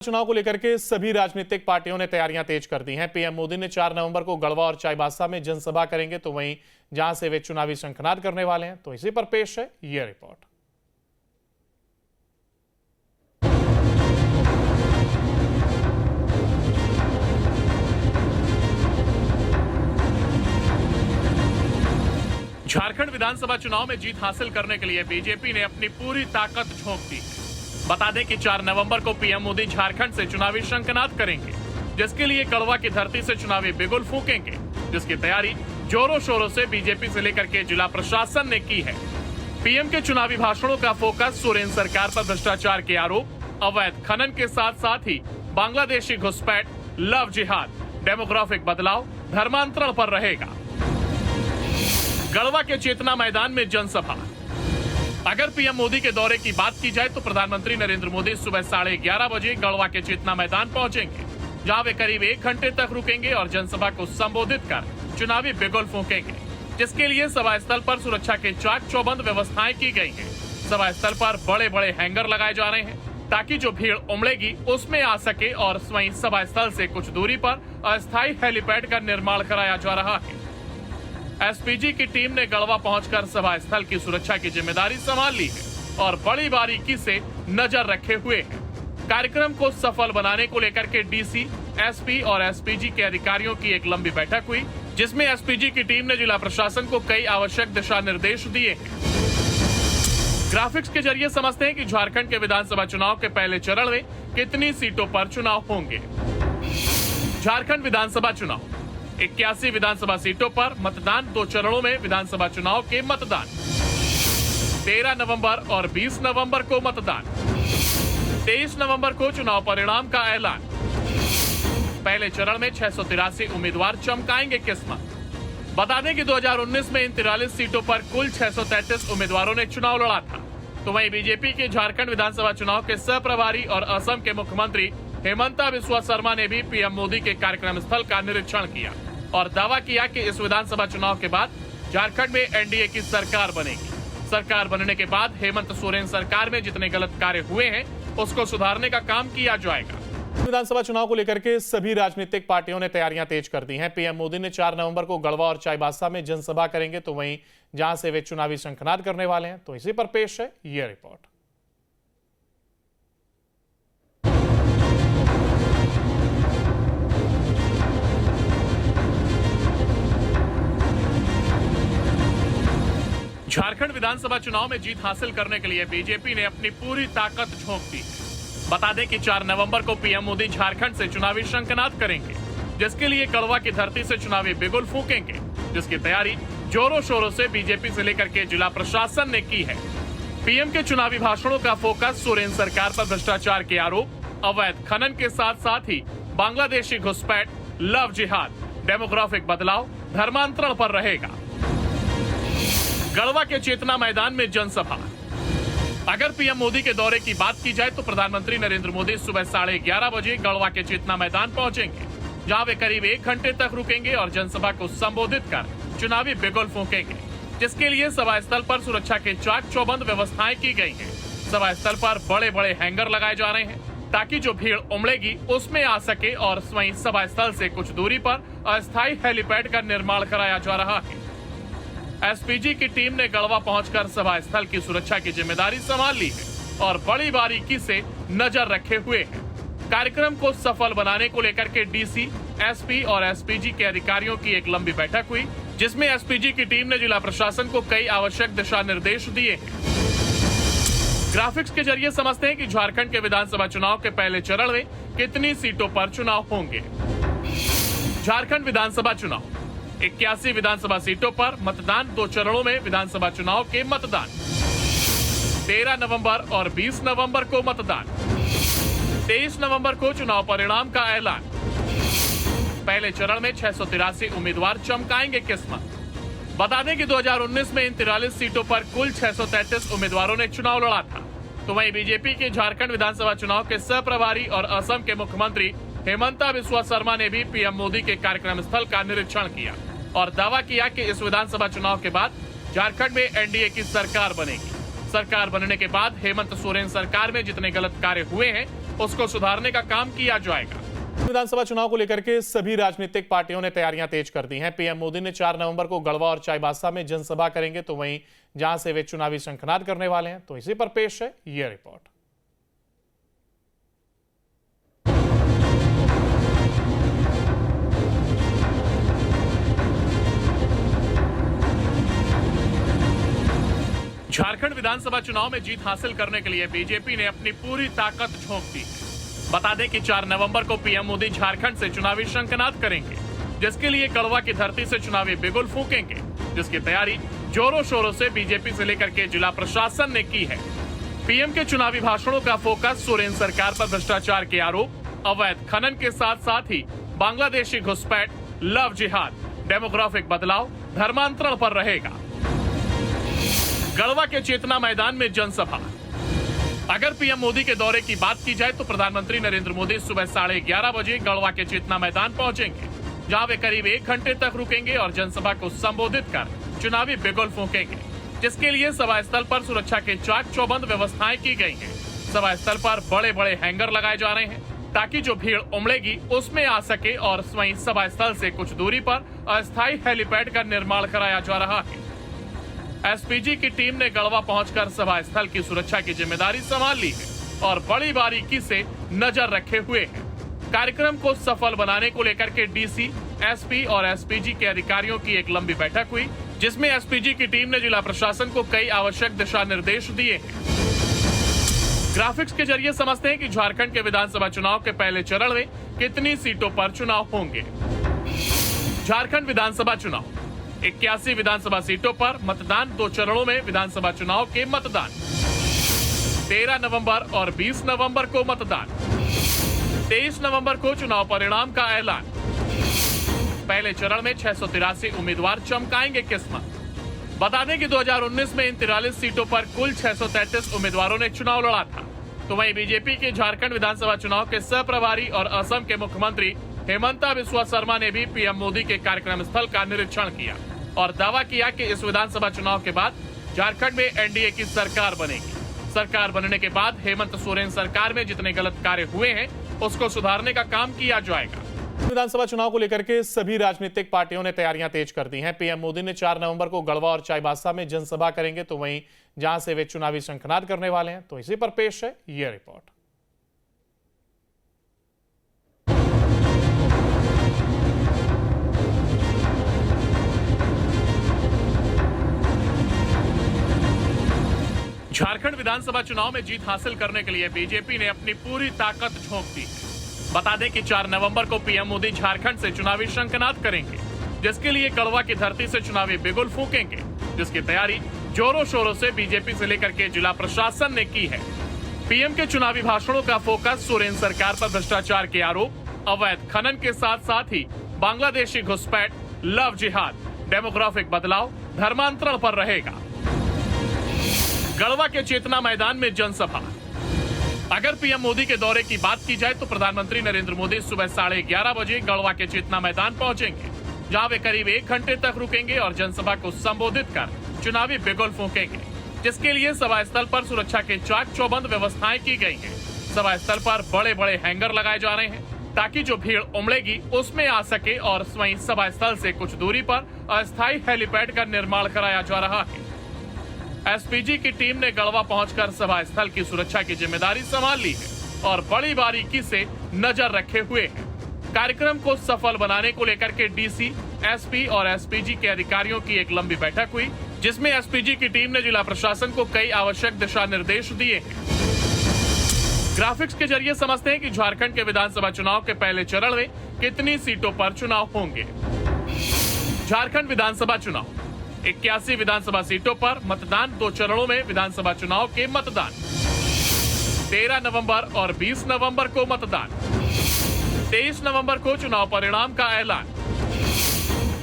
चुनाव को लेकर के सभी राजनीतिक पार्टियों ने तैयारियां तेज कर दी हैं। पीएम मोदी ने 4 नवंबर को गढ़वा और चाईबासा में जनसभा करेंगे, तो वहीं जहां से वे चुनावी शंखनाद करने वाले हैं, तो इसी पर पेश है ये रिपोर्ट। झारखंड विधानसभा चुनाव में जीत हासिल करने के लिए बीजेपी ने अपनी पूरी ताकत झोंक दी। बता दें कि 4 नवंबर को पीएम मोदी झारखंड से चुनावी शंखनाद करेंगे, जिसके लिए गढ़वा की धरती से चुनावी बिगुल फूकेंगे, जिसकी तैयारी जोरों शोरों से बीजेपी से लेकर के जिला प्रशासन ने की है। पीएम के चुनावी भाषणों का फोकस सोरेन सरकार पर भ्रष्टाचार के आरोप, अवैध खनन के साथ साथ ही बांग्लादेशी घुसपैठ, लव जिहाद, डेमोग्राफिक बदलाव, धर्मांतरण पर रहेगा। गढ़वा के चेतना मैदान में जनसभा। अगर पीएम मोदी के दौरे की बात की जाए तो प्रधानमंत्री नरेंद्र मोदी सुबह 11:30 बजे गढ़वा के चेतना मैदान पहुंचेंगे, जहां वे करीब 1 घंटे तक रुकेंगे और जनसभा को संबोधित कर चुनावी बिगुल फूकेंगे, जिसके लिए सभा स्थल पर सुरक्षा के चाक चौबंद व्यवस्थाएं की गई हैं। सभा स्थल पर बड़े बड़े हैंगर लगाए जा रहे हैं, ताकि जो भीड़ उमड़ेगी उसमें आ सके, और वहीं सभा स्थल से कुछ दूरी पर अस्थायी हेलीपैड का निर्माण कराया जा रहा है। एसपीजी की टीम ने गढ़वा पहुंचकर सभा स्थल की सुरक्षा की जिम्मेदारी संभाल ली है और बड़ी बारीकी से नजर रखे हुए है। कार्यक्रम को सफल बनाने को लेकर के डीसी, एसपी और एसपीजी के अधिकारियों की एक लंबी बैठक हुई, जिसमें एसपीजी की टीम ने जिला प्रशासन को कई आवश्यक दिशा निर्देश दिए हैं। ग्राफिक्स के जरिए समझते हैं कि झारखंड के विधानसभा चुनाव के पहले चरण में कितनी सीटों पर चुनाव होंगे। झारखंड विधानसभा चुनाव 81 विधानसभा सीटों पर मतदान, 2 चरणों में विधानसभा चुनाव के मतदान। 13 नवंबर और 20 नवंबर को मतदान। 23 नवंबर को चुनाव परिणाम का ऐलान। पहले चरण में 683 उम्मीदवार चमकाएंगे किस्मत। बता दें कि 2019 में इन 43 सीटों पर कुल 633 उम्मीदवारों ने चुनाव लड़ा था। तो वहीं बीजेपी के झारखंड विधानसभा चुनाव के सह प्रभारी और असम के मुख्यमंत्री हेमंता बिस्वा शर्मा ने भी पीएम मोदी के कार्यक्रम स्थल का निरीक्षण किया और दावा किया कि इस विधानसभा चुनाव के बाद झारखंड में एनडीए की सरकार बनेगी। सरकार बनने के बाद हेमंत सोरेन सरकार में जितने गलत कार्य हुए हैं उसको सुधारने का काम किया जाएगा। विधानसभा चुनाव को लेकर के सभी राजनीतिक पार्टियों ने तैयारियां तेज कर दी हैं। पीएम मोदी ने 4 नवंबर को गढ़वा और चाईबासा में जनसभा करेंगे, तो वहीं जहां से वे चुनावी शंखनाद करने वाले हैं, तो इसी पर पेश है ये रिपोर्ट। झारखंड विधानसभा चुनाव में जीत हासिल करने के लिए बीजेपी ने अपनी पूरी ताकत झोंक दी। बता दें कि 4 नवंबर को पीएम मोदी झारखंड से चुनावी शंखनाद करेंगे, जिसके लिए गढ़वा की धरती से चुनावी बिगुल फूकेंगे, जिसकी तैयारी जोरों शोरों से बीजेपी से लेकर के जिला प्रशासन ने की है। पीएम के चुनावी भाषणों का फोकस सोरेन सरकार पर भ्रष्टाचार के आरोप, अवैध खनन के साथ साथ ही बांग्लादेशी घुसपैठ, लव जिहाद, डेमोग्राफिक बदलाव, धर्मांतरण पर रहेगा। गढ़वा के चेतना मैदान में जनसभा। अगर पीएम मोदी के दौरे की बात की जाए तो प्रधानमंत्री नरेंद्र मोदी सुबह 11:30 बजे गढ़वा के चेतना मैदान पहुंचेंगे, जहां वे करीब 1 घंटे तक रुकेंगे और जनसभा को संबोधित कर चुनावी बिगुल फूकेंगे, जिसके लिए सभा स्थल पर सुरक्षा के चाक चौबंद व्यवस्थाएं की गई हैं। सभा स्थल पर बड़े बड़े हैंगर लगाए जा रहे हैं, ताकि जो भीड़ उमड़ेगी उसमें आ सके, और वहीं सभा स्थल से कुछ दूरी पर अस्थायी हेलीपैड का निर्माण कराया जा रहा है। एसपीजी की टीम ने गढ़वा पहुंचकर सभा स्थल की सुरक्षा की जिम्मेदारी संभाल ली है और बड़ी बारीकी से नजर रखे हुए है। कार्यक्रम को सफल बनाने को लेकर के डीसी, एसपी और एसपीजी के अधिकारियों की एक लंबी बैठक हुई, जिसमें एसपीजी की टीम ने जिला प्रशासन को कई आवश्यक दिशा निर्देश दिए हैं। ग्राफिक्स के जरिए समझते हैं कि झारखंड के विधानसभा चुनाव के पहले चरण में कितनी सीटों पर चुनाव होंगे। झारखंड विधानसभा चुनाव 81 विधानसभा सीटों पर मतदान, 2 चरणों में विधानसभा चुनाव के मतदान। 13 नवंबर और 20 नवंबर को मतदान। 23 नवंबर को चुनाव परिणाम का ऐलान। पहले चरण में 683 उम्मीदवार चमकाएंगे किस्मत। बता दें कि 2019 में इन 43 सीटों पर कुल 633 उम्मीदवारों ने चुनाव लड़ा था। तो वहीं बीजेपी के झारखंड विधानसभा चुनाव के सह प्रभारी और असम के मुख्यमंत्री हेमंता बिस्वा शर्मा ने भी पीएम मोदी के कार्यक्रम स्थल का निरीक्षण किया और दावा किया कि इस विधानसभा चुनाव के बाद झारखंड में एनडीए की सरकार बनेगी। सरकार बनने के बाद हेमंत सोरेन सरकार में जितने गलत कार्य हुए हैं उसको सुधारने का काम किया जाएगा। विधानसभा चुनाव को लेकर के सभी राजनीतिक पार्टियों ने तैयारियां तेज कर दी हैं। पीएम मोदी ने 4 नवंबर को गढ़वा और चाईबासा में जनसभा करेंगे, तो वहीं जहां से वे चुनावी शंखनाद करने वाले हैं, तो इसी पर पेश है यह रिपोर्ट। झारखंड विधानसभा चुनाव में जीत हासिल करने के लिए बीजेपी ने अपनी पूरी ताकत झोंक दी। बता दें कि 4 नवंबर को पीएम मोदी झारखंड से चुनावी शंखनाद करेंगे, जिसके लिए गढ़वा की धरती से चुनावी बिगुल फूकेंगे, जिसकी तैयारी जोरों शोरों से बीजेपी से लेकर के जिला प्रशासन ने की है। पीएम के चुनावी भाषणों का फोकस सोरेन सरकार पर भ्रष्टाचार के आरोप, अवैध खनन के साथ ही बांग्लादेशी घुसपैठ, लव जिहाद, डेमोग्राफिक बदलाव, धर्मांतरण पर रहेगा। गढ़वा के चेतना मैदान में जनसभा। अगर पीएम मोदी के दौरे की बात की जाए तो प्रधानमंत्री नरेंद्र मोदी सुबह 11:30 बजे गढ़वा के चेतना मैदान पहुंचेंगे, जहां वे करीब 1 घंटे तक रुकेंगे और जनसभा को संबोधित कर चुनावी बिगुल फूकेंगे, जिसके लिए सभा स्थल पर सुरक्षा के चाक चौबंद व्यवस्थाएं की गई हैं। सभा स्थल पर बड़े बड़े हैंगर लगाए जा रहे हैं ताकि जो भीड़ उमड़ेगी उसमें आ सके, और वहीं सभा स्थल से कुछ दूरी पर अस्थायी हेलीपैड का निर्माण कराया जा रहा है। एसपीजी की टीम ने गढ़वा पहुंचकर सभा स्थल की सुरक्षा की जिम्मेदारी संभाल ली है और बड़ी बारीकी से नजर रखे हुए है। कार्यक्रम को सफल बनाने को लेकर के डीसी, एसपी और एसपीजी के अधिकारियों की एक लंबी बैठक हुई, जिसमें एसपीजी की टीम ने जिला प्रशासन को कई आवश्यक दिशा निर्देश दिए हैं। ग्राफिक्स के जरिए समझते हैं कि झारखंड के विधानसभा चुनाव के पहले चरण में कितनी सीटों पर चुनाव होंगे। झारखंड विधानसभा चुनाव 81 विधानसभा सीटों पर मतदान, 2 चरणों में विधानसभा चुनाव के मतदान। 13 नवंबर और 20 नवंबर को मतदान। 23 नवंबर को चुनाव परिणाम का ऐलान। पहले चरण में 683 उम्मीदवार चमकाएंगे किस्मत। बता दें कि 2019 में इन 43 सीटों पर कुल 633 उम्मीदवारों ने चुनाव लड़ा था। तो वहीं बीजेपी के झारखंड विधानसभा चुनाव के सह प्रभारी और असम के मुख्यमंत्री हेमंता बिस्वा शर्मा ने भी पीएम मोदी के कार्यक्रम स्थल का निरीक्षण किया और दावा किया कि इस विधानसभा चुनाव के बाद झारखंड में एनडीए की सरकार बनेगी। सरकार बनने के बाद हेमंत सोरेन सरकार में जितने गलत कार्य हुए हैं उसको सुधारने का काम किया जाएगा। विधानसभा चुनाव को लेकर के सभी राजनीतिक पार्टियों ने तैयारियां तेज कर दी हैं। पीएम मोदी ने 4 नवंबर को गढ़वा और चाईबासा में जनसभा करेंगे, तो वहीं जहां से वे चुनावी शंखनाद करने वाले हैं, तो इसी पर पेश है यह रिपोर्ट। झारखंड विधानसभा चुनाव में जीत हासिल करने के लिए बीजेपी ने अपनी पूरी ताकत झोंक दी है। बता दें कि 4 नवंबर को पीएम मोदी झारखंड से चुनावी शंखनाद करेंगे, जिसके लिए गढ़वा की धरती से चुनावी बिगुल फूकेंगे, जिसकी तैयारी जोरों शोरों से बीजेपी से लेकर के जिला प्रशासन ने की है। पीएम के चुनावी भाषणों का फोकस सोरेन सरकार पर भ्रष्टाचार के आरोप, अवैध खनन के साथ ही बांग्लादेशी घुसपैठ, लव जिहाद, डेमोग्राफिक बदलाव, धर्मांतरण पर रहेगा। गढ़वा के चेतना मैदान में जनसभा। अगर पीएम मोदी के दौरे की बात की जाए तो प्रधानमंत्री नरेंद्र मोदी सुबह 11:30 बजे गढ़वा के चेतना मैदान पहुंचेंगे, जहां वे करीब 1 घंटे तक रुकेंगे और जनसभा को संबोधित कर चुनावी बिगुल फूकेंगे, जिसके लिए सभा स्थल पर सुरक्षा के चाक चौबंद व्यवस्थाएं की गई हैं। सभा स्थल पर बड़े बड़े हैंगर लगाए जा रहे हैं ताकि जो भीड़ उमड़ेगी उसमें आ सके, और वहीं सभा स्थल से कुछ दूरी पर अस्थायी हेलीपैड का निर्माण कराया जा रहा है। एसपीजी की टीम ने गढ़वा पहुंचकर सभा स्थल की सुरक्षा की जिम्मेदारी संभाल ली है और बड़ी बारीकी से नजर रखे हुए है। कार्यक्रम को सफल बनाने को लेकर के डीसी, एसपी और एसपीजी के अधिकारियों की एक लंबी बैठक हुई, जिसमें एसपीजी की टीम ने जिला प्रशासन को कई आवश्यक दिशा निर्देश दिए हैं। ग्राफिक्स के जरिए समझते हैं कि झारखंड के विधानसभा चुनाव के पहले चरण में कितनी सीटों पर चुनाव होंगे। झारखंड विधानसभा चुनाव 81 विधानसभा सीटों पर मतदान, 2 चरणों में विधानसभा चुनाव के मतदान। 13 नवंबर और 20 नवंबर को मतदान। 23 नवंबर को चुनाव परिणाम का ऐलान।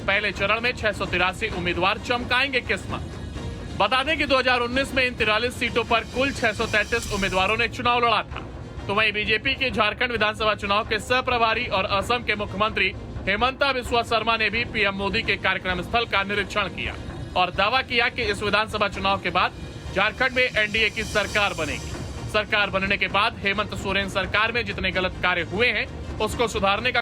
पहले चरण में 683 उम्मीदवार चमकाएंगे किस्मत। बता दें कि 2019 में इन 43 सीटों पर कुल 633 उम्मीदवारों ने चुनाव लड़ा था। तो वहीं बीजेपी के झारखंड विधानसभा चुनाव के सह प्रभारी और असम के मुख्यमंत्री हेमंता बिस्वा शर्मा ने भी पीएम मोदी के कार्यक्रम स्थल का निरीक्षण किया और दावा किया कि इस विधानसभा चुनाव के बाद झारखंड में एनडीए की सरकार बनेगी। सरकार बनने के बाद हेमंत सोरेन सरकार में जितने गलत कार्य हुए हैं उसको सुधारने का